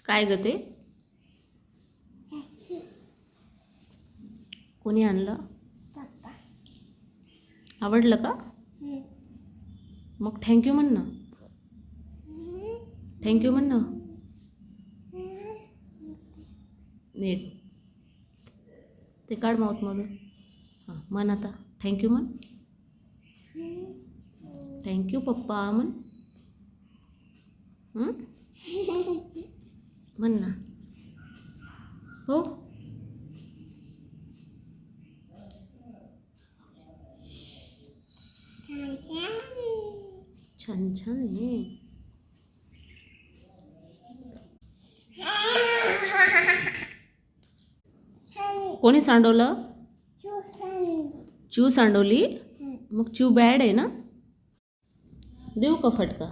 काय ग ते? कोणी आणलं? पप्पा. आवडलं का? मग थँक्यू म्हण ना. थँक्यू म्हण ना. नीट ते काढ माऊथमधून. हां म्हण आता. थँक्यू म्हण. थँक्यू पप्पा म्हण. म्हण ना. हो छान छान आहे. कोणी सांडवलं? चू सांडवली. मग चू बॅड आहे ना. देऊ का फटका?